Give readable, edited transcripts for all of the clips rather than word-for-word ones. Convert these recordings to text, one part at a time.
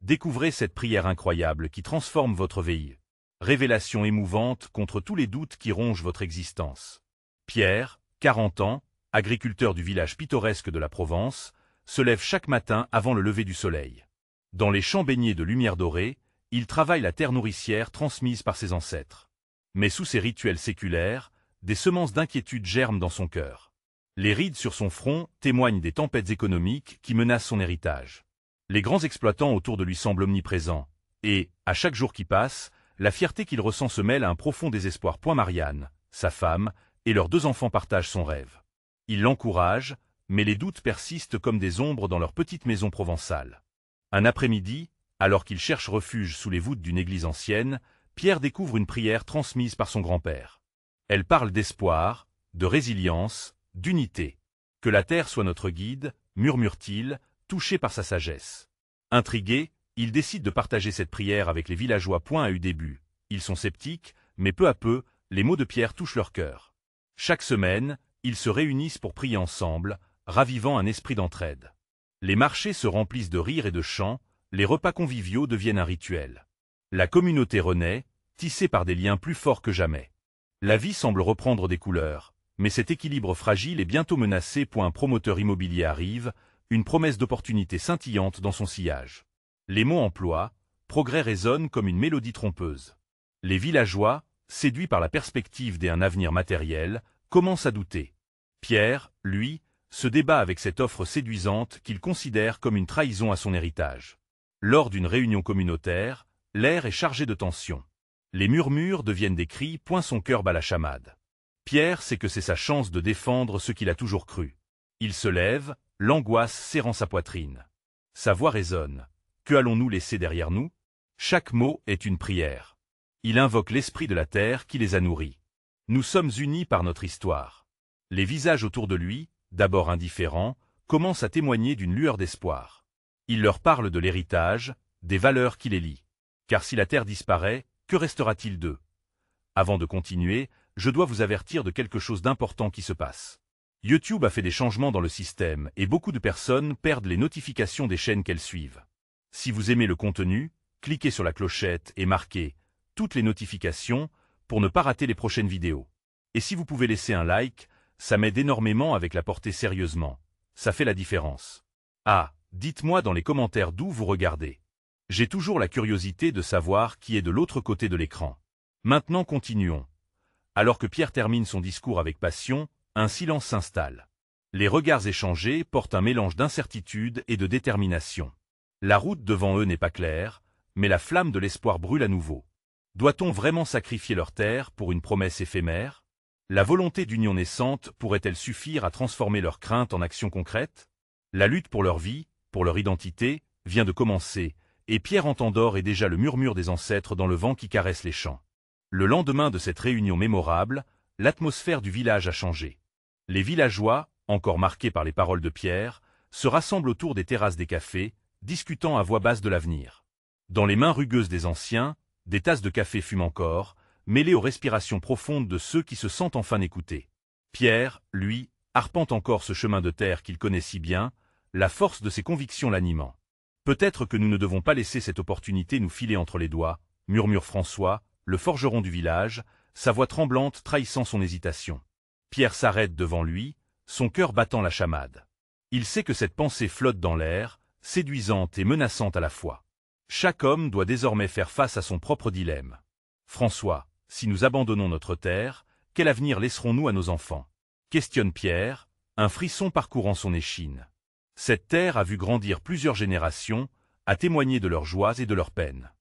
Découvrez cette prière incroyable qui transforme votre vie. Révélation émouvante contre tous les doutes qui rongent votre existence. Pierre, 40 ans, agriculteur du village pittoresque de la Provence, se lève chaque matin avant le lever du soleil. Dans les champs baignés de lumière dorée, il travaille la terre nourricière transmise par ses ancêtres. Mais sous ces rituels séculaires, des semences d'inquiétude germent dans son cœur. Les rides sur son front témoignent des tempêtes économiques qui menacent son héritage. Les grands exploitants autour de lui semblent omniprésents, et, à chaque jour qui passe, la fierté qu'il ressent se mêle à un profond désespoir. Marianne, sa femme, et leurs 2 enfants partagent son rêve. Il l'encourage, mais les doutes persistent comme des ombres dans leur petite maison provençale. Un après-midi, alors qu'il cherche refuge sous les voûtes d'une église ancienne, Pierre découvre une prière transmise par son grand-père. Elle parle d'espoir, de résilience, d'unité. Que la terre soit notre guide, murmure-t-il, touché par sa sagesse. Intrigué, il décide de partager cette prière avec les villageois. À eu début. Ils sont sceptiques, mais peu à peu, les mots de Pierre touchent leur cœur. Chaque semaine, ils se réunissent pour prier ensemble, ravivant un esprit d'entraide. Les marchés se remplissent de rires et de chants, les repas conviviaux deviennent un rituel. La communauté renaît, tissée par des liens plus forts que jamais. La vie semble reprendre des couleurs, mais cet équilibre fragile est bientôt menacé. Un promoteur immobilier arrive, une promesse d'opportunité scintillante dans son sillage. Les mots emploient, progrès résonnent comme une mélodie trompeuse. Les villageois, séduits par la perspective d'un avenir matériel, commencent à douter. Pierre, lui, se débat avec cette offre séduisante qu'il considère comme une trahison à son héritage. Lors d'une réunion communautaire, l'air est chargé de tension. Les murmures deviennent des cris. Son cœur bat la chamade. Pierre sait que c'est sa chance de défendre ce qu'il a toujours cru. Il se lève, l'angoisse serrant sa poitrine. Sa voix résonne. Que allons-nous laisser derrière nous? Chaque mot est une prière. Il invoque l'esprit de la terre qui les a nourris. Nous sommes unis par notre histoire. Les visages autour de lui, d'abord indifférents, commencent à témoigner d'une lueur d'espoir. Il leur parle de l'héritage, des valeurs qui les lient. Car si la terre disparaît, que restera-t-il d'eux? Avant de continuer, je dois vous avertir de quelque chose d'important qui se passe. YouTube a fait des changements dans le système et beaucoup de personnes perdent les notifications des chaînes qu'elles suivent. Si vous aimez le contenu, cliquez sur la clochette et marquez « Toutes les notifications » pour ne pas rater les prochaines vidéos. Et si vous pouvez laisser un like, ça m'aide énormément avec la portée sérieusement. Ça fait la différence. Ah, dites-moi dans les commentaires d'où vous regardez. J'ai toujours la curiosité de savoir qui est de l'autre côté de l'écran. Maintenant continuons. Alors que Pierre termine son discours avec passion, un silence s'installe. Les regards échangés portent un mélange d'incertitude et de détermination. La route devant eux n'est pas claire, mais la flamme de l'espoir brûle à nouveau. Doit-on vraiment sacrifier leur terre pour une promesse éphémère? La volonté d'union naissante pourrait-elle suffire à transformer leurs craintes en actions concrètes? La lutte pour leur vie, pour leur identité, vient de commencer, et Pierre entend d'or et déjà le murmure des ancêtres dans le vent qui caresse les champs. Le lendemain de cette réunion mémorable, l'atmosphère du village a changé. Les villageois, encore marqués par les paroles de Pierre, se rassemblent autour des terrasses des cafés, discutant à voix basse de l'avenir. Dans les mains rugueuses des anciens, des tasses de café fument encore, mêlées aux respirations profondes de ceux qui se sentent enfin écoutés. Pierre, lui, arpente encore ce chemin de terre qu'il connaît si bien, la force de ses convictions l'animant. Peut-être que nous ne devons pas laisser cette opportunité nous filer entre les doigts, murmure François, le forgeron du village, sa voix tremblante trahissant son hésitation. Pierre s'arrête devant lui, son cœur battant la chamade. Il sait que cette pensée flotte dans l'air, séduisante et menaçante à la fois. Chaque homme doit désormais faire face à son propre dilemme. François, si nous abandonnons notre terre, quel avenir laisserons-nous à nos enfants? Questionne Pierre, un frisson parcourant son échine. Cette terre a vu grandir plusieurs générations, a témoigné de leurs joies et de leurs peines.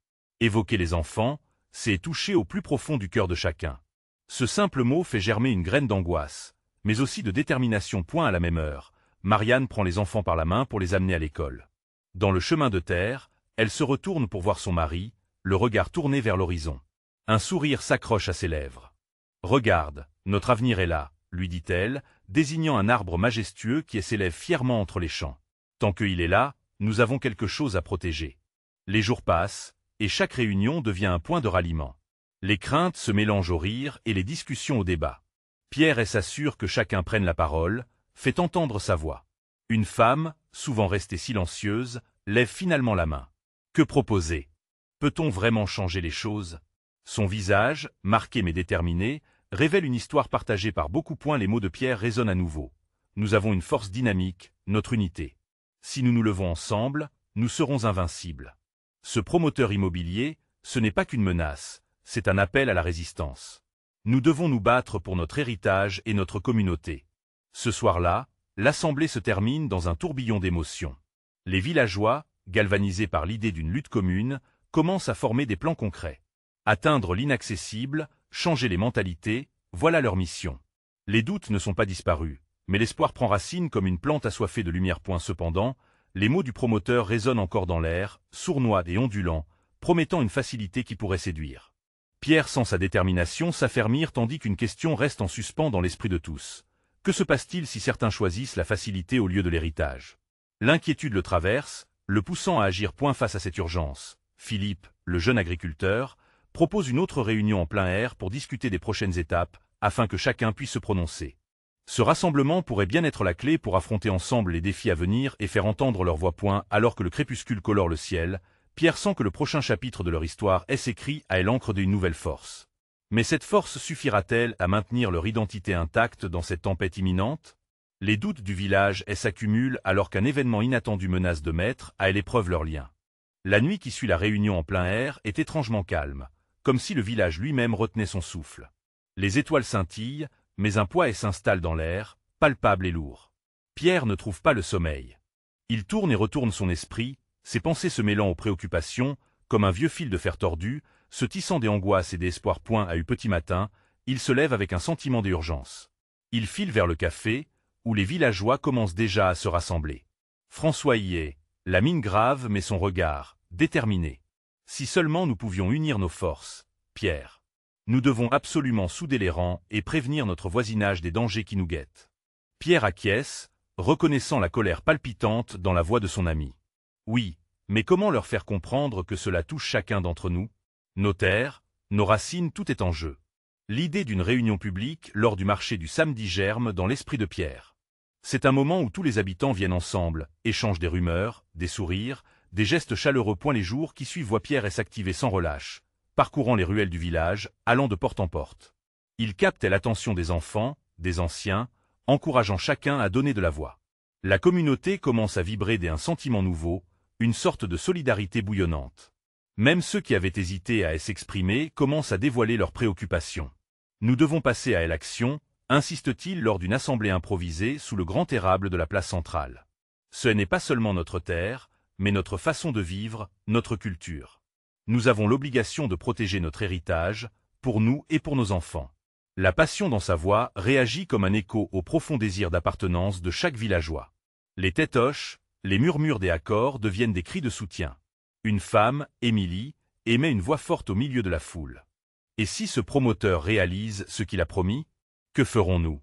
Évoquer les enfants, c'est toucher au plus profond du cœur de chacun. Ce simple mot fait germer une graine d'angoisse, mais aussi de détermination. À la même heure, Marianne prend les enfants par la main pour les amener à l'école. Dans le chemin de terre, elle se retourne pour voir son mari, le regard tourné vers l'horizon. Un sourire s'accroche à ses lèvres. « Regarde, notre avenir est là », lui dit-elle, désignant un arbre majestueux qui s'élève fièrement entre les champs. « Tant qu'il est là, nous avons quelque chose à protéger. » Les jours passent, et chaque réunion devient un point de ralliement. Les craintes se mélangent aux rires et les discussions au débat. Pierre s'assure que chacun prenne la parole, fait entendre sa voix. Une femme, souvent restée silencieuse, lève finalement la main. Que proposer? Peut-on vraiment changer les choses? Son visage, marqué mais déterminé, révèle une histoire partagée par beaucoup. Les mots de Pierre résonnent à nouveau. Nous avons une force dynamique, notre unité. Si nous nous levons ensemble, nous serons invincibles. Ce promoteur immobilier, ce n'est pas qu'une menace, c'est un appel à la résistance. Nous devons nous battre pour notre héritage et notre communauté. Ce soir-là, l'assemblée se termine dans un tourbillon d'émotions. Les villageois, galvanisés par l'idée d'une lutte commune, commencent à former des plans concrets. Atteindre l'inaccessible, changer les mentalités, voilà leur mission. Les doutes ne sont pas disparus, mais l'espoir prend racine comme une plante assoiffée de lumière. Cependant, les mots du promoteur résonnent encore dans l'air, sournois et ondulants, promettant une facilité qui pourrait séduire. Pierre sent sa détermination s'affermir tandis qu'une question reste en suspens dans l'esprit de tous. Que se passe-t-il si certains choisissent la facilité au lieu de l'héritage? L'inquiétude le traverse, le poussant à agir. Face à cette urgence, Philippe, le jeune agriculteur, propose une autre réunion en plein air pour discuter des prochaines étapes, afin que chacun puisse se prononcer. Ce rassemblement pourrait bien être la clé pour affronter ensemble les défis à venir et faire entendre leur voix. Alors que le crépuscule colore le ciel, Pierre sent que le prochain chapitre de leur histoire est écrit à l'encre d'une nouvelle force. Mais cette force suffira-t-elle à maintenir leur identité intacte dans cette tempête imminente? Les doutes du village s'accumulent alors qu'un événement inattendu menace de mettre à l'épreuve leur lien. La nuit qui suit la réunion en plein air est étrangement calme, comme si le village lui-même retenait son souffle. Les étoiles scintillent, mais un poids s'installe dans l'air, palpable et lourd. Pierre ne trouve pas le sommeil. Il tourne et retourne son esprit, ses pensées se mêlant aux préoccupations, comme un vieux fil de fer tordu, se tissant des angoisses et des espoirs. Petit matin, il se lève avec un sentiment d'urgence. Il file vers le café, où les villageois commencent déjà à se rassembler. François y est, la mine grave mais son regard, déterminé. Si seulement nous pouvions unir nos forces, Pierre. Nous devons absolument souder les rangs et prévenir notre voisinage des dangers qui nous guettent. Pierre acquiesce, reconnaissant la colère palpitante dans la voix de son ami. Oui, mais comment leur faire comprendre que cela touche chacun d'entre nous? Nos terres, nos racines, tout est en jeu. L'idée d'une réunion publique lors du marché du samedi germe dans l'esprit de Pierre. C'est un moment où tous les habitants viennent ensemble, échangent des rumeurs, des sourires, des gestes chaleureux. Les jours qui suivent voient Pierre s'activer sans relâche, parcourant les ruelles du village, allant de porte en porte. Il capte l'attention des enfants, des anciens, encourageant chacun à donner de la voix. La communauté commence à vibrer d'un sentiment nouveau, une sorte de solidarité bouillonnante. Même ceux qui avaient hésité à s'exprimer commencent à dévoiler leurs préoccupations. Nous devons passer à l'action, insiste-t-il lors d'une assemblée improvisée sous le grand érable de la place centrale. Ce n'est pas seulement notre terre, mais notre façon de vivre, notre culture. Nous avons l'obligation de protéger notre héritage, pour nous et pour nos enfants. La passion dans sa voix réagit comme un écho au profond désir d'appartenance de chaque villageois. Les têtes hochent, les murmures des accords deviennent des cris de soutien. Une femme, Émilie, émet une voix forte au milieu de la foule. Et si ce promoteur réalise ce qu'il a promis, que ferons-nous?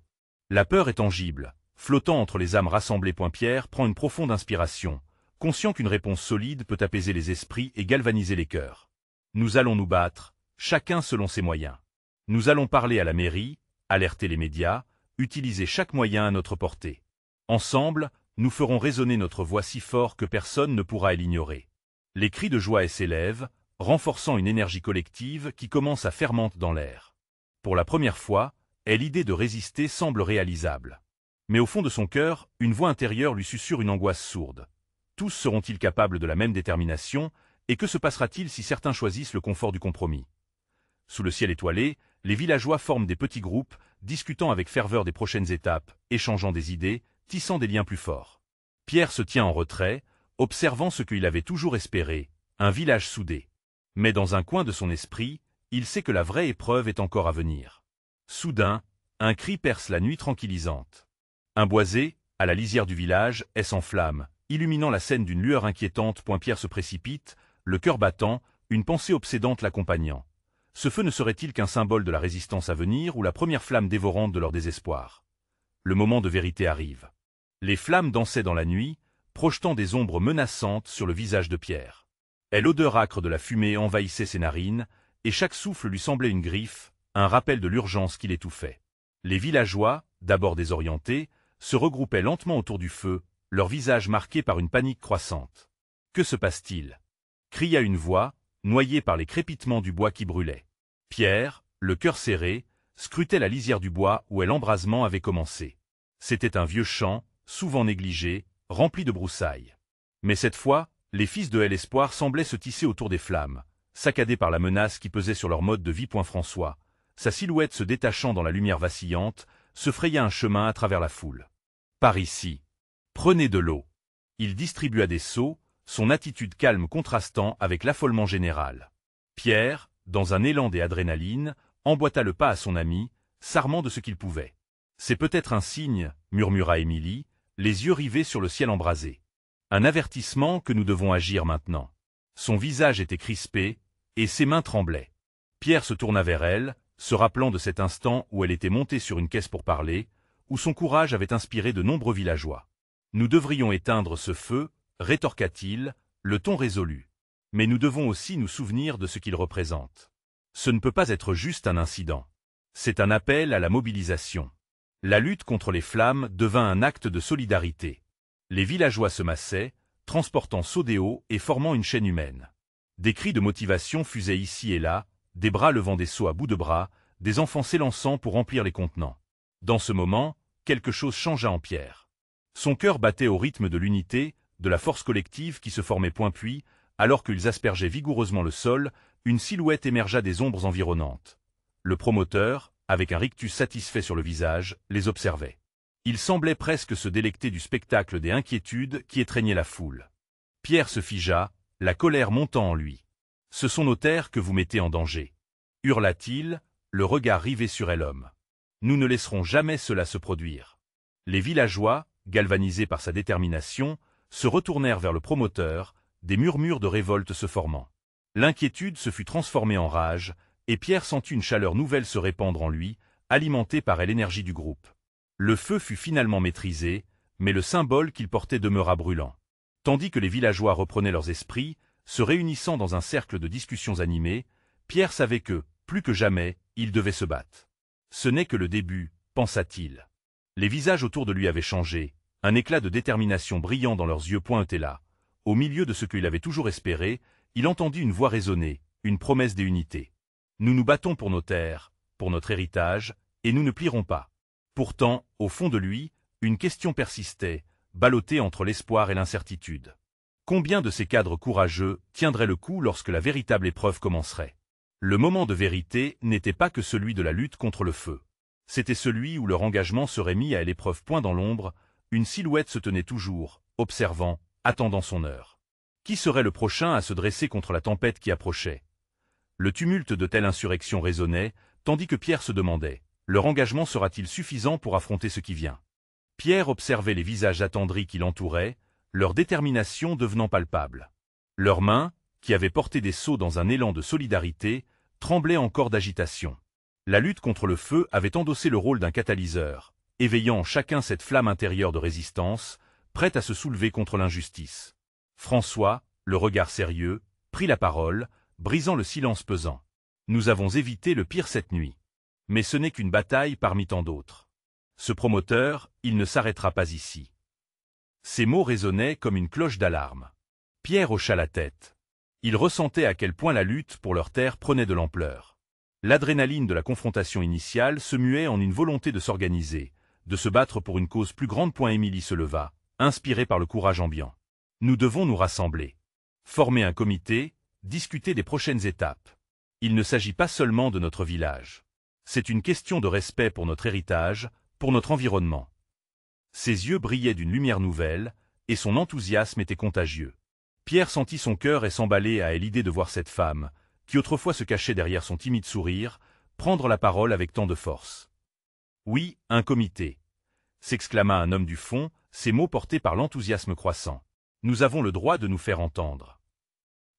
La peur est tangible, flottant entre les âmes rassemblées. Pierre prend une profonde inspiration, conscient qu'une réponse solide peut apaiser les esprits et galvaniser les cœurs. Nous allons nous battre, chacun selon ses moyens. Nous allons parler à la mairie, alerter les médias, utiliser chaque moyen à notre portée. Ensemble, nous ferons résonner notre voix si fort que personne ne pourra l'ignorer. Les cris de joie s'élèvent, renforçant une énergie collective qui commence à fermenter dans l'air. Pour la première fois, l'idée de résister semble réalisable. Mais au fond de son cœur, une voix intérieure lui susurre une angoisse sourde. Tous seront-ils capables de la même détermination, et que se passera-t-il si certains choisissent le confort du compromis? Sous le ciel étoilé, les villageois forment des petits groupes, discutant avec ferveur des prochaines étapes, échangeant des idées, tissant des liens plus forts. Pierre se tient en retrait, observant ce qu'il avait toujours espéré, un village soudé. Mais dans un coin de son esprit, il sait que la vraie épreuve est encore à venir. Soudain, un cri perce la nuit tranquillisante. Un boisé, à la lisière du village, s'enflamme, illuminant la scène d'une lueur inquiétante. Pierre se précipite, le cœur battant, une pensée obsédante l'accompagnant. Ce feu ne serait-il qu'un symbole de la résistance à venir ou la première flamme dévorante de leur désespoir? Le moment de vérité arrive. Les flammes dansaient dans la nuit, projetant des ombres menaçantes sur le visage de Pierre. L'odeur âcre de la fumée envahissait ses narines, et chaque souffle lui semblait une griffe, un rappel de l'urgence qui l'étouffait. Les villageois, d'abord désorientés, se regroupaient lentement autour du feu, leurs visages marqués par une panique croissante. Que se passe-t-il? cria une voix, noyée par les crépitements du bois qui brûlait. Pierre, le cœur serré, scrutait la lisière du bois où l'embrasement avait commencé. C'était un vieux champ, souvent négligé, rempli de broussailles. Mais cette fois, les fils de l'Espoir semblaient se tisser autour des flammes, saccadés par la menace qui pesait sur leur mode de vie. François, sa silhouette se détachant dans la lumière vacillante, se fraya un chemin à travers la foule. Par ici. Prenez de l'eau. Il distribua des seaux, son attitude calme contrastant avec l'affolement général. Pierre, dans un élan d'adrénaline, emboîta le pas à son ami, s'armant de ce qu'il pouvait. C'est peut-être un signe, murmura Émilie, les yeux rivés sur le ciel embrasé. Un avertissement que nous devons agir maintenant. Son visage était crispé, et ses mains tremblaient. Pierre se tourna vers elle, se rappelant de cet instant où elle était montée sur une caisse pour parler, où son courage avait inspiré de nombreux villageois. Nous devrions éteindre ce feu, rétorqua-t-il, le ton résolu. Mais nous devons aussi nous souvenir de ce qu'il représente. Ce ne peut pas être juste un incident. C'est un appel à la mobilisation. La lutte contre les flammes devint un acte de solidarité. Les villageois se massaient, transportant seaux d'eau et formant une chaîne humaine. Des cris de motivation fusaient ici et là, des bras levant des seaux à bout de bras, des enfants s'élançant pour remplir les contenants. Dans ce moment, quelque chose changea en Pierre. Son cœur battait au rythme de l'unité, de la force collective qui se formait point puis, alors qu'ils aspergeaient vigoureusement le sol, une silhouette émergea des ombres environnantes. Le promoteur, avec un rictus satisfait sur le visage, les observait. Il semblait presque se délecter du spectacle des inquiétudes qui étreignaient la foule. Pierre se figea, la colère montant en lui. « Ce sont nos terres que vous mettez en danger » hurla-t-il, le regard rivé sur l'homme. « Nous ne laisserons jamais cela se produire. » Les villageois, galvanisés par sa détermination, se retournèrent vers le promoteur, des murmures de révolte se formant. L'inquiétude se fut transformée en rage, et Pierre sentit une chaleur nouvelle se répandre en lui, alimentée par l'énergie du groupe. Le feu fut finalement maîtrisé, mais le symbole qu'il portait demeura brûlant. Tandis que les villageois reprenaient leurs esprits, se réunissant dans un cercle de discussions animées, Pierre savait que, plus que jamais, il devait se battre. Ce n'est que le début, pensa-t-il. Les visages autour de lui avaient changé, un éclat de détermination brillant dans leurs yeux pointait là. Au milieu de ce qu'il avait toujours espéré, il entendit une voix résonner, une promesse d'unité. Nous nous battons pour nos terres, pour notre héritage, et nous ne plierons pas. Pourtant, au fond de lui, une question persistait, ballottée entre l'espoir et l'incertitude. Combien de ces cadres courageux tiendraient le coup lorsque la véritable épreuve commencerait? Le moment de vérité n'était pas que celui de la lutte contre le feu. C'était celui où leur engagement serait mis à l'épreuve. Point dans l'ombre, une silhouette se tenait toujours, observant, attendant son heure. Qui serait le prochain à se dresser contre la tempête qui approchait? Le tumulte de telle insurrection résonnait, tandis que Pierre se demandait, leur engagement sera-t-il suffisant pour affronter ce qui vient? Pierre observait les visages attendris qui l'entouraient, leur détermination devenant palpable. Leurs mains, qui avaient porté des seaux dans un élan de solidarité, tremblaient encore d'agitation. La lutte contre le feu avait endossé le rôle d'un catalyseur, éveillant en chacun cette flamme intérieure de résistance, prête à se soulever contre l'injustice. François, le regard sérieux, prit la parole, brisant le silence pesant. Nous avons évité le pire cette nuit. Mais ce n'est qu'une bataille parmi tant d'autres. Ce promoteur, il ne s'arrêtera pas ici. Ces mots résonnaient comme une cloche d'alarme. Pierre hocha la tête. Il ressentait à quel point la lutte pour leur terre prenait de l'ampleur. L'adrénaline de la confrontation initiale se muait en une volonté de s'organiser, de se battre pour une cause plus grande. Émilie se leva, inspirée par le courage ambiant. Nous devons nous rassembler. Former un comité, discuter des prochaines étapes. Il ne s'agit pas seulement de notre village. C'est une question de respect pour notre héritage, pour notre environnement. Ses yeux brillaient d'une lumière nouvelle, et son enthousiasme était contagieux. Pierre sentit son cœur et s'emballer à l'idée de voir cette femme, qui autrefois se cachait derrière son timide sourire, prendre la parole avec tant de force. « Oui, un comité !» s'exclama un homme du fond, ses mots portés par l'enthousiasme croissant. « Nous avons le droit de nous faire entendre. »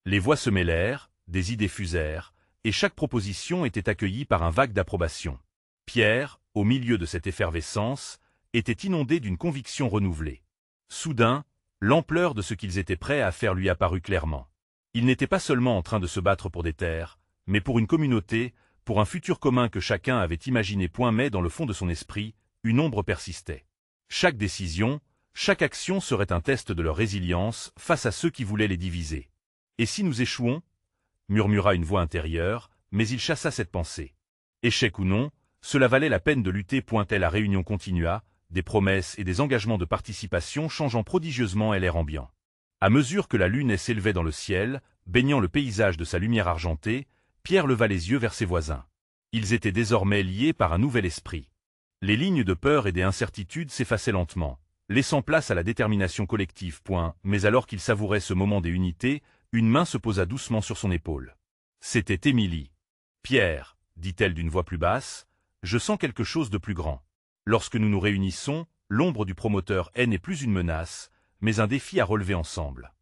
Les voix se mêlèrent, des idées fusèrent, et chaque proposition était accueillie par un vague d'approbation. Pierre, au milieu de cette effervescence, était inondé d'une conviction renouvelée. Soudain, l'ampleur de ce qu'ils étaient prêts à faire lui apparut clairement. Ils n'étaient pas seulement en train de se battre pour des terres, mais pour une communauté, pour un futur commun que chacun avait imaginé. Mais dans le fond de son esprit, une ombre persistait. Chaque décision, chaque action serait un test de leur résilience face à ceux qui voulaient les diviser. Et si nous échouons? Murmura une voix intérieure, mais il chassa cette pensée. Échec ou non, cela valait la peine de lutter. La réunion continua, des promesses et des engagements de participation changeant prodigieusement l'air ambiant. À mesure que la lune s'élevait dans le ciel, baignant le paysage de sa lumière argentée, Pierre leva les yeux vers ses voisins. Ils étaient désormais liés par un nouvel esprit. Les lignes de peur et d'incertitude s'effaçaient lentement, laissant place à la détermination collective. Mais alors qu'il savourait ce moment des unités, une main se posa doucement sur son épaule. C'était Émilie. « Pierre, dit-elle d'une voix plus basse, je sens quelque chose de plus grand. Lorsque nous nous réunissons, l'ombre du promoteur n'est plus une menace, mais un défi à relever ensemble. »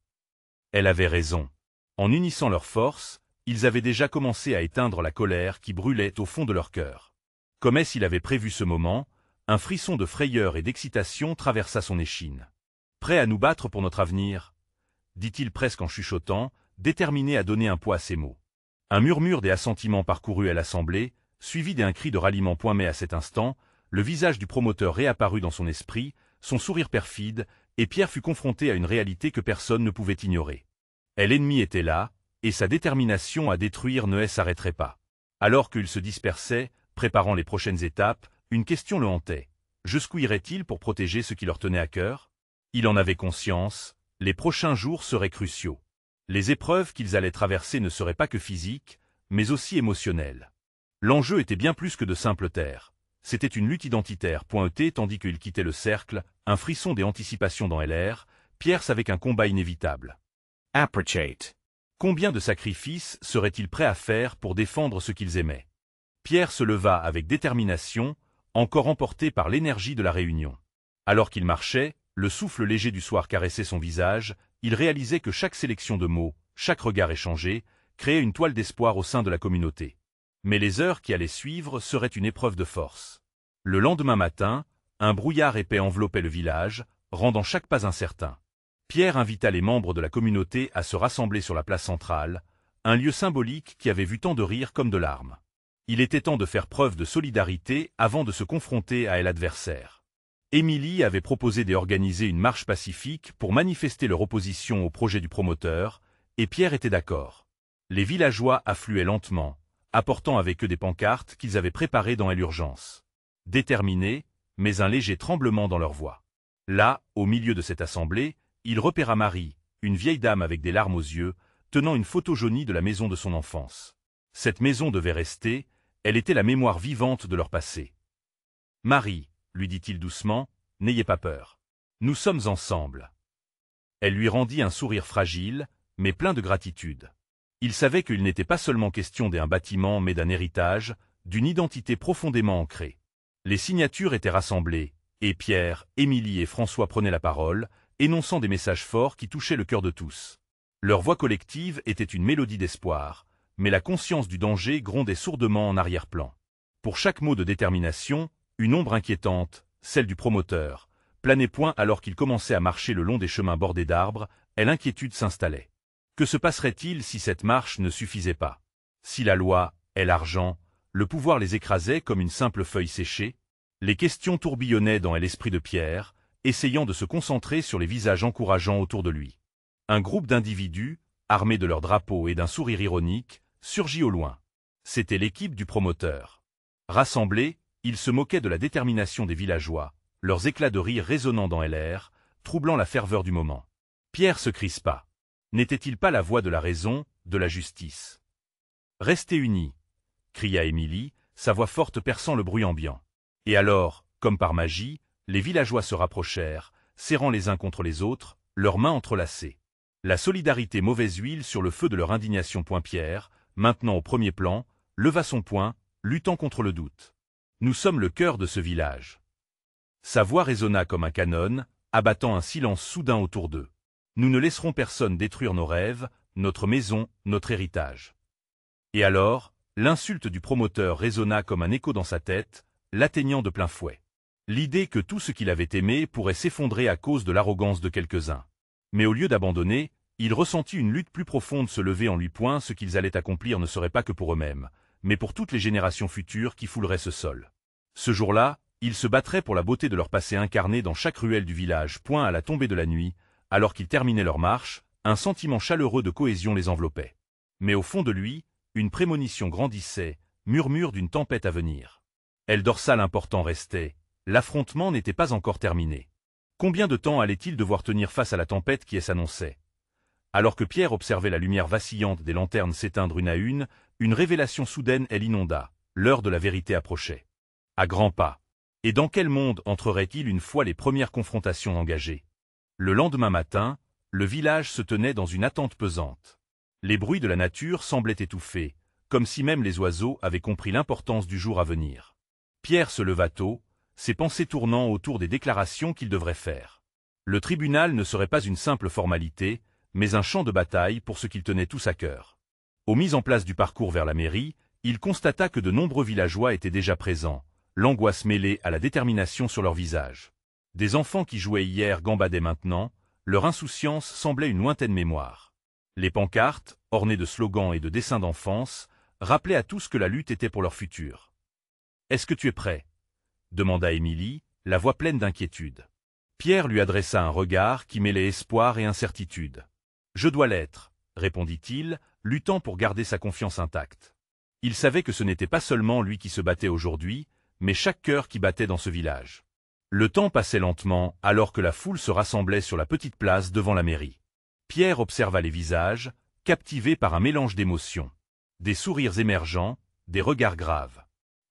Elle avait raison. En unissant leurs forces, ils avaient déjà commencé à éteindre la colère qui brûlait au fond de leur cœur. Comme s'il avait prévu ce moment, un frisson de frayeur et d'excitation traversa son échine. « Prêt à nous battre pour notre avenir ?» dit-il presque en chuchotant, déterminé à donner un poids à ses mots. Un murmure des assentiments parcourut l'assemblée, suivi d'un cri de ralliement. Mais à cet instant, le visage du promoteur réapparut dans son esprit, son sourire perfide, et Pierre fut confronté à une réalité que personne ne pouvait ignorer. L'ennemi était là, et sa détermination à détruire ne s'arrêterait pas. Alors qu'il se dispersait, préparant les prochaines étapes, une question le hantait. Jusqu'où irait-il pour protéger ce qui leur tenait à cœur? Il en avait conscience, les prochains jours seraient cruciaux. Les épreuves qu'ils allaient traverser ne seraient pas que physiques, mais aussi émotionnelles. L'enjeu était bien plus que de simples terres. C'était une lutte identitaire. Tandis qu'il quittait le cercle, un frisson des anticipations dans l'air, Pierre savait qu'un combat inévitable. Appreciate. Combien de sacrifices seraient-ils prêts à faire pour défendre ce qu'ils aimaient? Pierre se leva avec détermination, encore emporté par l'énergie de la réunion. Alors qu'il marchait, le souffle léger du soir caressait son visage, il réalisait que chaque sélection de mots, chaque regard échangé, créait une toile d'espoir au sein de la communauté. Mais les heures qui allaient suivre seraient une épreuve de force. Le lendemain matin, un brouillard épais enveloppait le village, rendant chaque pas incertain. Pierre invita les membres de la communauté à se rassembler sur la place centrale, un lieu symbolique qui avait vu tant de rires comme de larmes. Il était temps de faire preuve de solidarité avant de se confronter à l'adversaire. Émilie avait proposé d'organiser une marche pacifique pour manifester leur opposition au projet du promoteur, et Pierre était d'accord. Les villageois affluaient lentement, apportant avec eux des pancartes qu'ils avaient préparées dans l'urgence. Déterminés, mais un léger tremblement dans leur voix. Là, au milieu de cette assemblée, il repéra Marie, une vieille dame avec des larmes aux yeux, tenant une photo jaunie de la maison de son enfance. Cette maison devait rester, elle était la mémoire vivante de leur passé. « Marie, lui dit-il doucement, n'ayez pas peur. Nous sommes ensemble. » Elle lui rendit un sourire fragile, mais plein de gratitude. Il savait qu'il n'était pas seulement question d'un bâtiment mais d'un héritage, d'une identité profondément ancrée. Les signatures étaient rassemblées, et Pierre, Émilie et François prenaient la parole, énonçant des messages forts qui touchaient le cœur de tous. Leur voix collective était une mélodie d'espoir, mais la conscience du danger grondait sourdement en arrière-plan. Pour chaque mot de détermination, une ombre inquiétante, celle du promoteur, planait point alors qu'il commençait à marcher le long des chemins bordés d'arbres, et l'inquiétude s'installait. Que se passerait-il si cette marche ne suffisait pas? Si la loi, et l'argent, le pouvoir les écrasait comme une simple feuille séchée? Les questions tourbillonnaient dans l'esprit de Pierre, essayant de se concentrer sur les visages encourageants autour de lui. Un groupe d'individus, armés de leurs drapeaux et d'un sourire ironique, surgit au loin. C'était l'équipe du promoteur. Rassemblés, ils se moquaient de la détermination des villageois, leurs éclats de rire résonnant dans l'air, troublant la ferveur du moment. Pierre se crispa. N'était-il pas la voix de la raison, de la justice? « Restez unis !» cria Émilie, sa voix forte perçant le bruit ambiant. Et alors, comme par magie, les villageois se rapprochèrent, serrant les uns contre les autres, leurs mains entrelacées. La solidarité mauvaise huile sur le feu de leur indignation. Pierre, maintenant au premier plan, leva son poing, luttant contre le doute. « Nous sommes le cœur de ce village. » Sa voix résonna comme un canon, abattant un silence soudain autour d'eux. Nous ne laisserons personne détruire nos rêves, notre maison, notre héritage. Et alors, l'insulte du promoteur résonna comme un écho dans sa tête, l'atteignant de plein fouet. L'idée que tout ce qu'il avait aimé pourrait s'effondrer à cause de l'arrogance de quelques-uns. Mais au lieu d'abandonner, il ressentit une lutte plus profonde se lever en lui. Ce qu'ils allaient accomplir ne serait pas que pour eux-mêmes, mais pour toutes les générations futures qui fouleraient ce sol. Ce jour-là, ils se battraient pour la beauté de leur passé incarné dans chaque ruelle du village. À la tombée de la nuit, alors qu'ils terminaient leur marche, un sentiment chaleureux de cohésion les enveloppait. Mais au fond de lui, une prémonition grandissait, murmure d'une tempête à venir. El dorsal important restait, l'affrontement n'était pas encore terminé. Combien de temps allait-il devoir tenir face à la tempête qui s'annonçait? Alors que Pierre observait la lumière vacillante des lanternes s'éteindre une révélation soudaine l'inonda, l'heure de la vérité approchait. À grands pas. Et dans quel monde entrerait-il une fois les premières confrontations engagées? Le lendemain matin, le village se tenait dans une attente pesante. Les bruits de la nature semblaient étouffés, comme si même les oiseaux avaient compris l'importance du jour à venir. Pierre se leva tôt, ses pensées tournant autour des déclarations qu'il devrait faire. Le tribunal ne serait pas une simple formalité, mais un champ de bataille pour ce qu'il tenait tous à cœur. Aux mises en place du parcours vers la mairie, il constata que de nombreux villageois étaient déjà présents, l'angoisse mêlée à la détermination sur leur visage. Des enfants qui jouaient hier gambadaient maintenant, leur insouciance semblait une lointaine mémoire. Les pancartes, ornées de slogans et de dessins d'enfance, rappelaient à tous que la lutte était pour leur futur. « Est-ce que tu es prêt ?» demanda Émilie, la voix pleine d'inquiétude. Pierre lui adressa un regard qui mêlait espoir et incertitude. « Je dois l'être, » répondit-il, luttant pour garder sa confiance intacte. Il savait que ce n'était pas seulement lui qui se battait aujourd'hui, mais chaque cœur qui battait dans ce village. Le temps passait lentement alors que la foule se rassemblait sur la petite place devant la mairie. Pierre observa les visages, captivé par un mélange d'émotions. Des sourires émergents, des regards graves.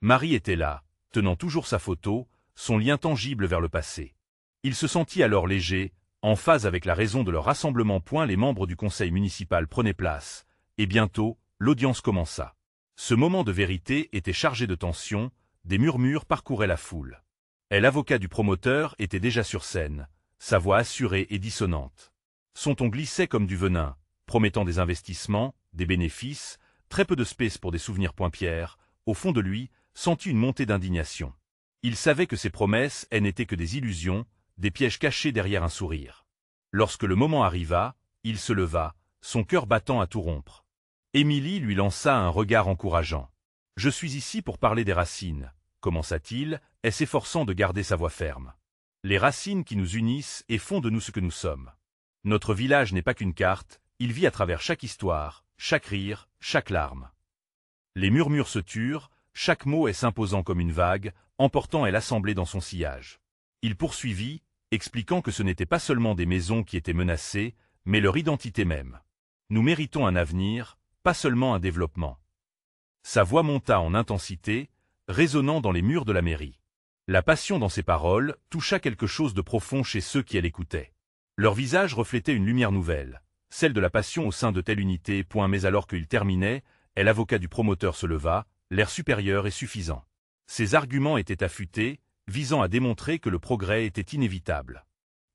Marie était là, tenant toujours sa photo, son lien tangible vers le passé. Il se sentit alors léger, en phase avec la raison de leur rassemblement. Les membres du conseil municipal prenaient place, et bientôt, l'audience commença. Ce moment de vérité était chargé de tension, des murmures parcouraient la foule. L'avocat du promoteur était déjà sur scène, sa voix assurée et dissonante. Son ton glissait comme du venin, promettant des investissements, des bénéfices, très peu de space pour des souvenirs. Pierre, au fond de lui, sentit une montée d'indignation. Il savait que ces promesses n'étaient que des illusions, des pièges cachés derrière un sourire. Lorsque le moment arriva, il se leva, son cœur battant à tout rompre. Émilie lui lança un regard encourageant. « Je suis ici pour parler des racines », commença-t-il, s'efforçant de garder sa voix ferme. « Les racines qui nous unissent et font de nous ce que nous sommes. Notre village n'est pas qu'une carte, il vit à travers chaque histoire, chaque rire, chaque larme. » Les murmures se turent, chaque mot s'imposant comme une vague, emportant l'assemblée dans son sillage. Il poursuivit, expliquant que ce n'était pas seulement des maisons qui étaient menacées, mais leur identité même. Nous méritons un avenir, pas seulement un développement. Sa voix monta en intensité, résonnant dans les murs de la mairie. La passion dans ses paroles toucha quelque chose de profond chez ceux qui l'écoutaient. Leur visage reflétait une lumière nouvelle, celle de la passion au sein de telle unité. Mais alors qu'il terminait, l'avocat du promoteur se leva, l'air supérieur et suffisant. Ses arguments étaient affûtés, visant à démontrer que le progrès était inévitable.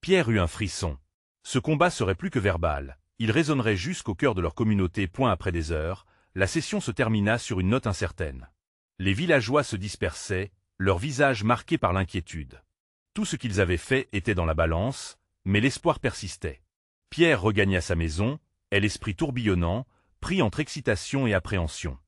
Pierre eut un frisson. Ce combat serait plus que verbal, il résonnerait jusqu'au cœur de leur communauté. Après des heures, la session se termina sur une note incertaine. Les villageois se dispersaient, leurs visages marqués par l'inquiétude. Tout ce qu'ils avaient fait était dans la balance, mais l'espoir persistait. Pierre regagna sa maison, l'esprit tourbillonnant, pris entre excitation et appréhension.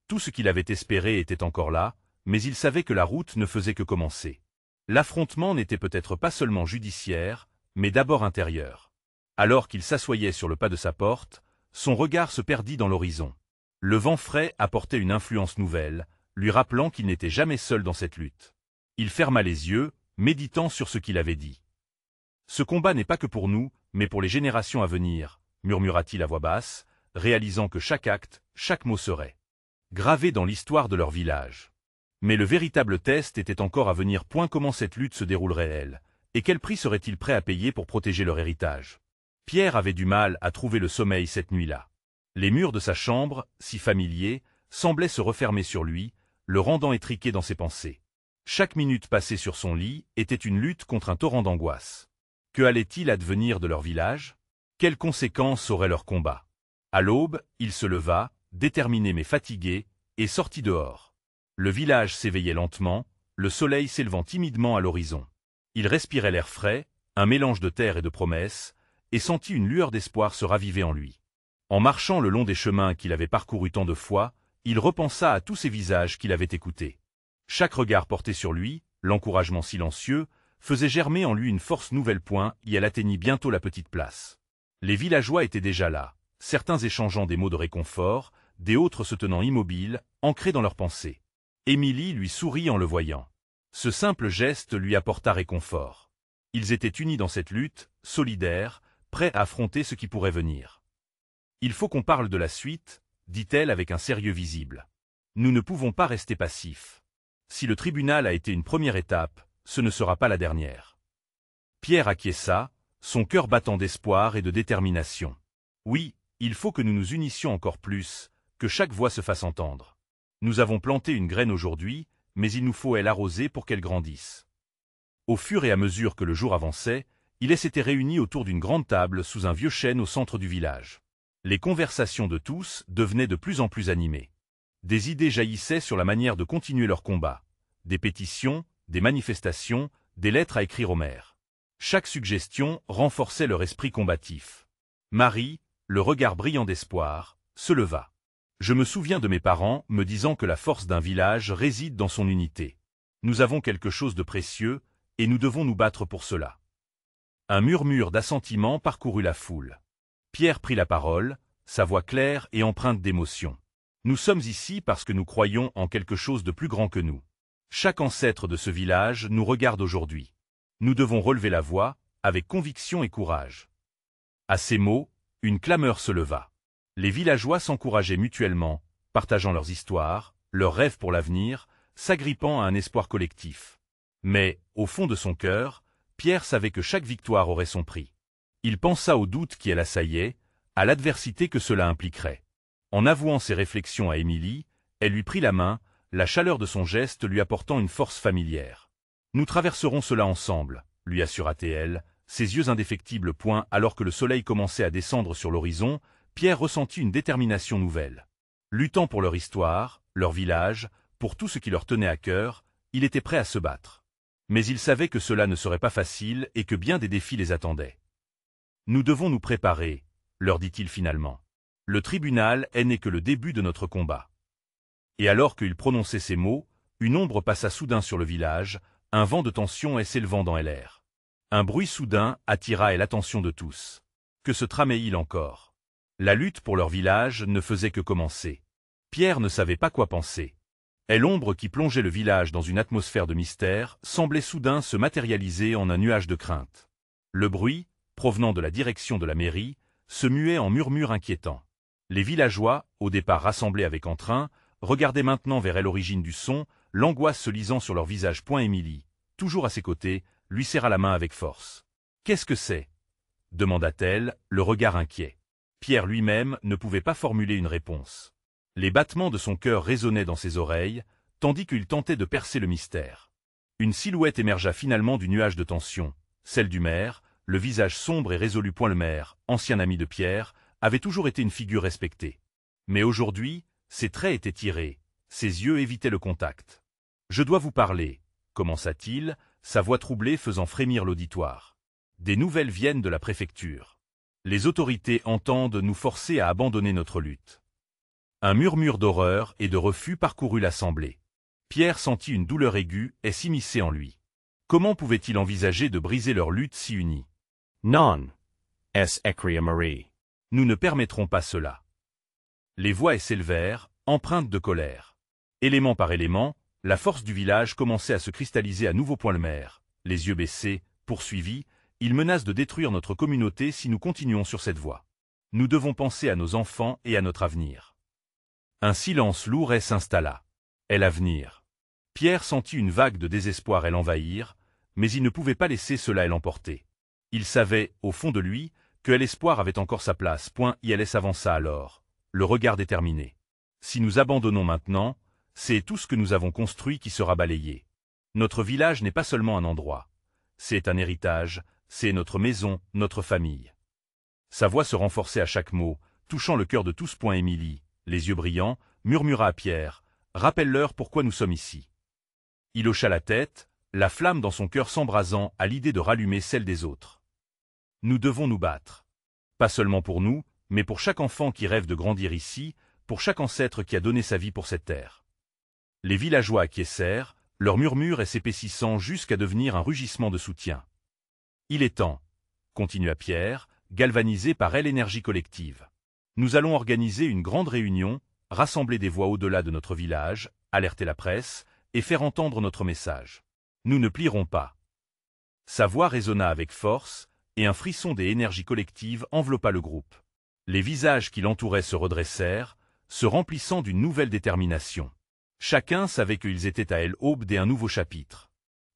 Tout ce qu'il avait espéré était encore là, mais il savait que la route ne faisait que commencer. L'affrontement n'était peut-être pas seulement judiciaire, mais d'abord intérieur. Alors qu'il s'assoyait sur le pas de sa porte, son regard se perdit dans l'horizon. Le vent frais apportait une influence nouvelle, lui rappelant qu'il n'était jamais seul dans cette lutte. Il ferma les yeux, méditant sur ce qu'il avait dit. « Ce combat n'est pas que pour nous, mais pour les générations à venir, » murmura-t-il à voix basse, réalisant que chaque acte, chaque mot serait gravé dans l'histoire de leur village. Mais le véritable test était encore à venir. Comment cette lutte se déroulerait-elle, et quel prix serait-il prêt à payer pour protéger leur héritage? Pierre avait du mal à trouver le sommeil cette nuit-là. Les murs de sa chambre, si familiers, semblaient se refermer sur lui, le rendant étriqué dans ses pensées. Chaque minute passée sur son lit était une lutte contre un torrent d'angoisse. Que allait-il advenir de leur village? Quelles conséquences aurait leur combat? À l'aube, il se leva, déterminé mais fatigué, et sortit dehors. Le village s'éveillait lentement, le soleil s'élevant timidement à l'horizon. Il respirait l'air frais, un mélange de terre et de promesses, et sentit une lueur d'espoir se raviver en lui. En marchant le long des chemins qu'il avait parcourus tant de fois, il repensa à tous ces visages qu'il avait écoutés. Chaque regard porté sur lui, l'encouragement silencieux, faisait germer en lui une force nouvelle. Elle atteignit bientôt la petite place. Les villageois étaient déjà là, certains échangeant des mots de réconfort, des autres se tenant immobiles, ancrés dans leurs pensées. Émilie lui sourit en le voyant. Ce simple geste lui apporta réconfort. Ils étaient unis dans cette lutte, solidaires, prêts à affronter ce qui pourrait venir. « Il faut qu'on parle de la suite », dit-elle avec un sérieux visible. « Nous ne pouvons pas rester passifs. Si le tribunal a été une première étape, ce ne sera pas la dernière. » Pierre acquiesça, son cœur battant d'espoir et de détermination. Oui, il faut que nous nous unissions encore plus, que chaque voix se fasse entendre. Nous avons planté une graine aujourd'hui, mais il nous faut l'arroser pour qu'elle grandisse. Au fur et à mesure que le jour avançait, ils s'étaient réunis autour d'une grande table sous un vieux chêne au centre du village. Les conversations de tous devenaient de plus en plus animées. Des idées jaillissaient sur la manière de continuer leur combat. Des pétitions, des manifestations, des lettres à écrire au maire. Chaque suggestion renforçait leur esprit combatif. Marie, le regard brillant d'espoir, se leva. Je me souviens de mes parents me disant que la force d'un village réside dans son unité. Nous avons quelque chose de précieux, et nous devons nous battre pour cela. Un murmure d'assentiment parcourut la foule. Pierre prit la parole, sa voix claire et empreinte d'émotion. Nous sommes ici parce que nous croyons en quelque chose de plus grand que nous. Chaque ancêtre de ce village nous regarde aujourd'hui. Nous devons relever la voix, avec conviction et courage. À ces mots, une clameur se leva. Les villageois s'encourageaient mutuellement, partageant leurs histoires, leurs rêves pour l'avenir, s'agrippant à un espoir collectif. Mais, au fond de son cœur, Pierre savait que chaque victoire aurait son prix. Il pensa aux doutes qui l'assailliient, à l'adversité que cela impliquerait. En avouant ses réflexions à Émilie, elle lui prit la main, la chaleur de son geste lui apportant une force familière. « Nous traverserons cela ensemble », lui assura-t-elle, ses yeux indéfectibles point alors que le soleil commençait à descendre sur l'horizon, Pierre ressentit une détermination nouvelle. Luttant pour leur histoire, leur village, pour tout ce qui leur tenait à cœur, il était prêt à se battre. Mais il savait que cela ne serait pas facile et que bien des défis les attendaient. « Nous devons nous préparer », leur dit-il finalement. « Le tribunal n'est que le début de notre combat. » Et alors qu'il prononçait ces mots, une ombre passa soudain sur le village, un vent de tension s'élevant dans l'air. Un bruit soudain attira l'attention de tous. Que se tramait-il encore? La lutte pour leur village ne faisait que commencer. Pierre ne savait pas quoi penser. Et l'ombre qui plongeait le village dans une atmosphère de mystère semblait soudain se matérialiser en un nuage de crainte. Le bruit, provenant de la direction de la mairie, se muait en murmures inquiétants. Les villageois, au départ rassemblés avec entrain, regardaient maintenant vers l'origine du son, l'angoisse se lisant sur leur visage. Émilie, toujours à ses côtés, lui serra la main avec force. « Qu'est-ce que c'est » demanda-t-elle, le regard inquiet. Pierre lui-même ne pouvait pas formuler une réponse. Les battements de son cœur résonnaient dans ses oreilles, tandis qu'il tentait de percer le mystère. Une silhouette émergea finalement du nuage de tension, celle du maire, le visage sombre et résolu. Le maire, ancien ami de Pierre, avait toujours été une figure respectée. Mais aujourd'hui, ses traits étaient tirés, ses yeux évitaient le contact. « Je dois vous parler », commença-t-il, sa voix troublée faisant frémir l'auditoire. « Des nouvelles viennent de la préfecture. Les autorités entendent nous forcer à abandonner notre lutte. » Un murmure d'horreur et de refus parcourut l'assemblée. Pierre sentit une douleur aiguë s'immiscer en lui. Comment pouvait-il envisager de briser leur lutte si unie? « Non, s'écria Marie. Nous ne permettrons pas cela. » Les voix s'élevèrent, empreintes de colère. Élément par élément, la force du village commençait à se cristalliser à nouveau. Le maire, les yeux baissés, poursuivit, il menace de détruire notre communauté si nous continuons sur cette voie. Nous devons penser à nos enfants et à notre avenir. Un silence lourd s'installa. Et l'avenir. Pierre sentit une vague de désespoir l'envahir, mais il ne pouvait pas laisser cela l'emporter. Il savait, au fond de lui, que l'espoir avait encore sa place. Il s'avança alors, le regard déterminé. Si nous abandonnons maintenant, c'est tout ce que nous avons construit qui sera balayé. Notre village n'est pas seulement un endroit. C'est un héritage, c'est notre maison, notre famille. Sa voix se renforçait à chaque mot, touchant le cœur de tous. Émilie, les yeux brillants, murmura à Pierre, « Rappelle-leur pourquoi nous sommes ici. » Il hocha la tête, la flamme dans son cœur s'embrasant à l'idée de rallumer celle des autres. Nous devons nous battre. Pas seulement pour nous, mais pour chaque enfant qui rêve de grandir ici, pour chaque ancêtre qui a donné sa vie pour cette terre. Les villageois acquiescèrent, leur murmure s'épaississant jusqu'à devenir un rugissement de soutien. « Il est temps », continua Pierre, galvanisés par l'énergie collective. Nous allons organiser une grande réunion, rassembler des voix au-delà de notre village, alerter la presse et faire entendre notre message. Nous ne plierons pas. Sa voix résonna avec force, et un frisson des énergies collectives enveloppa le groupe. Les visages qui l'entouraient se redressèrent, se remplissant d'une nouvelle détermination. Chacun savait qu'ils étaient à l'aube d'un nouveau chapitre.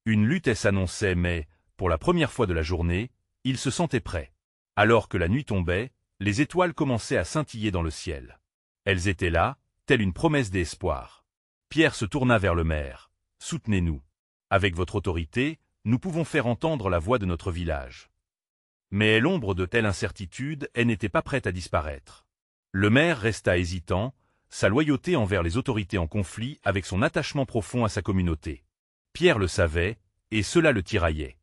Une lutte s'annonçait, mais, pour la première fois de la journée, ils se sentaient prêts. Alors que la nuit tombait, les étoiles commençaient à scintiller dans le ciel. Elles étaient là, telle une promesse d'espoir. Pierre se tourna vers le maire. « Soutenez-nous. Avec votre autorité, nous pouvons faire entendre la voix de notre village. » Mais l'ombre de telle incertitude, elle n'était pas prête à disparaître. Le maire resta hésitant, sa loyauté envers les autorités en conflit avec son attachement profond à sa communauté. Pierre le savait, et cela le tiraillait.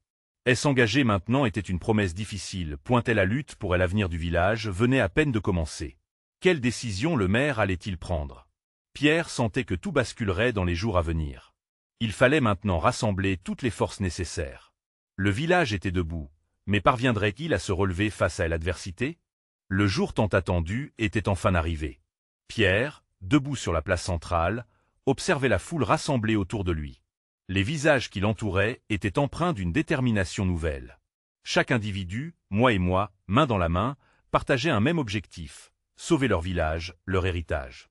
S'engager maintenant était une promesse difficile, pointait la lutte pour l'avenir du village venait à peine de commencer. Quelle décision le maire allait-il prendre? Pierre sentait que tout basculerait dans les jours à venir. Il fallait maintenant rassembler toutes les forces nécessaires. Le village était debout, mais parviendrait-il à se relever face à l'adversité? Le jour tant attendu était enfin arrivé. Pierre, debout sur la place centrale, observait la foule rassemblée autour de lui. Les visages qui l'entouraient étaient empreints d'une détermination nouvelle. Chaque individu, moi et moi, main dans la main, partageait un même objectif, sauver leur village, leur héritage.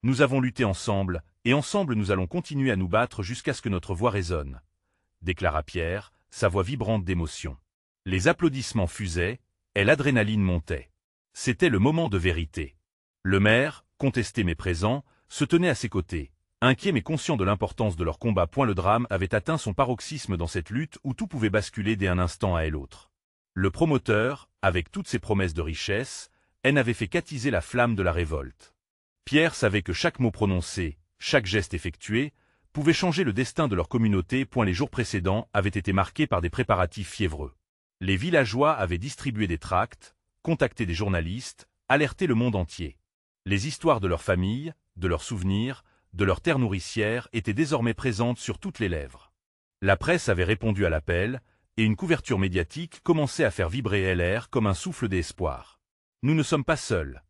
Nous avons lutté ensemble, et ensemble nous allons continuer à nous battre jusqu'à ce que notre voix résonne, déclara Pierre, sa voix vibrante d'émotion. Les applaudissements fusaient, et l'adrénaline montait. C'était le moment de vérité. Le maire, contesté mais présent, se tenait à ses côtés. Inquiet mais conscient de l'importance de leur combat. Le drame avait atteint son paroxysme dans cette lutte où tout pouvait basculer d'un instant à l'autre. Le promoteur, avec toutes ses promesses de richesse, avait fait qu'attiser la flamme de la révolte. Pierre savait que chaque mot prononcé, chaque geste effectué, pouvait changer le destin de leur communauté. Les jours précédents avaient été marqués par des préparatifs fiévreux. Les villageois avaient distribué des tracts, contacté des journalistes, alerté le monde entier. Les histoires de leurs familles, de leurs souvenirs, de leurs terres nourricières étaient désormais présentes sur toutes les lèvres. La presse avait répondu à l'appel, et une couverture médiatique commençait à faire vibrer l'air comme un souffle d'espoir. « Nous ne sommes pas seuls !»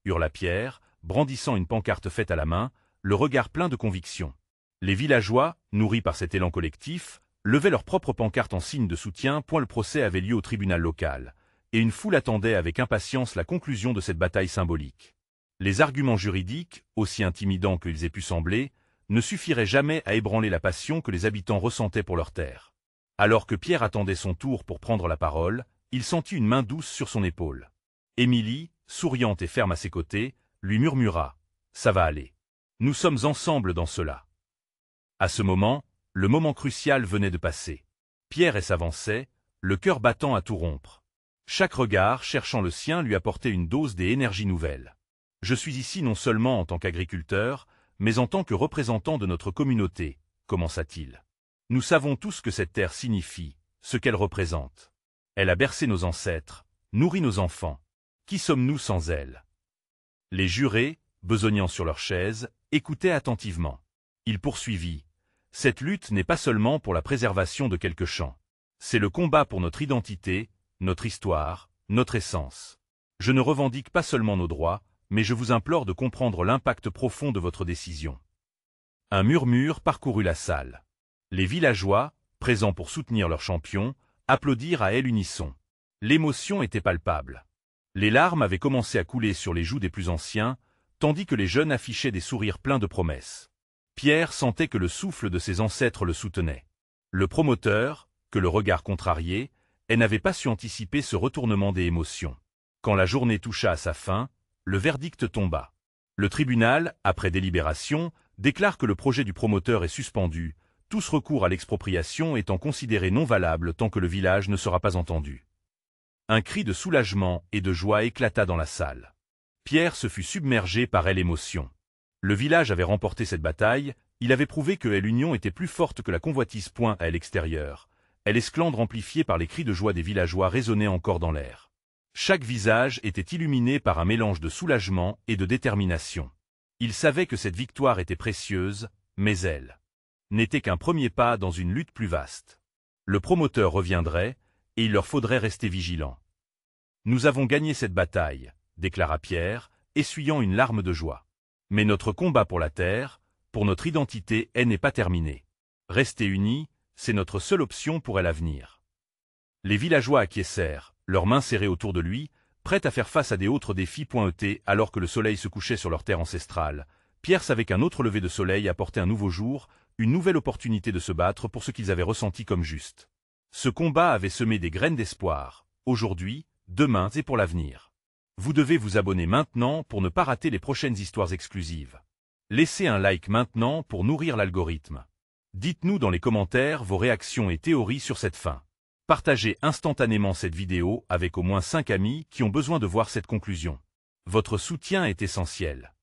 hurla Pierre, brandissant une pancarte faite à la main, le regard plein de conviction. Les villageois, nourris par cet élan collectif, levaient leurs propres pancartes en signe de soutien. Le procès avait lieu au tribunal local, et une foule attendait avec impatience la conclusion de cette bataille symbolique. Les arguments juridiques, aussi intimidants qu'ils aient pu sembler, ne suffiraient jamais à ébranler la passion que les habitants ressentaient pour leur terre. Alors que Pierre attendait son tour pour prendre la parole, il sentit une main douce sur son épaule. Émilie, souriante et ferme à ses côtés, lui murmura « Ça va aller. Nous sommes ensemble dans cela. » À ce moment, le moment crucial venait de passer. Pierre s'avançait, le cœur battant à tout rompre. Chaque regard, cherchant le sien, lui apportait une dose d'énergie nouvelle. « Je suis ici non seulement en tant qu'agriculteur, mais en tant que représentant de notre communauté, » commença-t-il. « Nous savons tous ce que cette terre signifie, ce qu'elle représente. Elle a bercé nos ancêtres, nourri nos enfants. Qui sommes-nous sans elle ?» Les jurés, besognant sur leurs chaises, écoutaient attentivement. Il poursuivit. « Cette lutte n'est pas seulement pour la préservation de quelques champs. C'est le combat pour notre identité, notre histoire, notre essence. Je ne revendique pas seulement nos droits, mais je vous implore de comprendre l'impact profond de votre décision. » Un murmure parcourut la salle. Les villageois, présents pour soutenir leur champion, applaudirent à l'unisson. L'émotion était palpable. Les larmes avaient commencé à couler sur les joues des plus anciens, tandis que les jeunes affichaient des sourires pleins de promesses. Pierre sentait que le souffle de ses ancêtres le soutenait. Le promoteur, que le regard contrarié, n'avait pas su anticiper ce retournement des émotions. Quand la journée toucha à sa fin, le verdict tomba. Le tribunal, après délibération, déclare que le projet du promoteur est suspendu, tout recours à l'expropriation étant considéré non valable tant que le village ne sera pas entendu. Un cri de soulagement et de joie éclata dans la salle. Pierre se fut submergé par l'émotion. Le village avait remporté cette bataille, il avait prouvé que l'union était plus forte que la convoitise. À l'extérieur, l'esclandre amplifiée par les cris de joie des villageois résonnait encore dans l'air. Chaque visage était illuminé par un mélange de soulagement et de détermination. Ils savaient que cette victoire était précieuse, mais elle n'était qu'un premier pas dans une lutte plus vaste. Le promoteur reviendrait, et il leur faudrait rester vigilants. Nous avons gagné cette bataille, déclara Pierre, essuyant une larme de joie. Mais notre combat pour la terre, pour notre identité, n'est pas terminé. Rester unis, c'est notre seule option pour l'avenir. Les villageois acquiescèrent, leurs mains serrées autour de lui, prêts à faire face à des autres défis. Alors que le soleil se couchait sur leur terre ancestrale, Pierre savait qu'un autre lever de soleil apportait un nouveau jour, une nouvelle opportunité de se battre pour ce qu'ils avaient ressenti comme juste. Ce combat avait semé des graines d'espoir, aujourd'hui, demain et pour l'avenir. Vous devez vous abonner maintenant pour ne pas rater les prochaines histoires exclusives. Laissez un like maintenant pour nourrir l'algorithme. Dites-nous dans les commentaires vos réactions et théories sur cette fin. Partagez instantanément cette vidéo avec au moins 5 amis qui ont besoin de voir cette conclusion. Votre soutien est essentiel.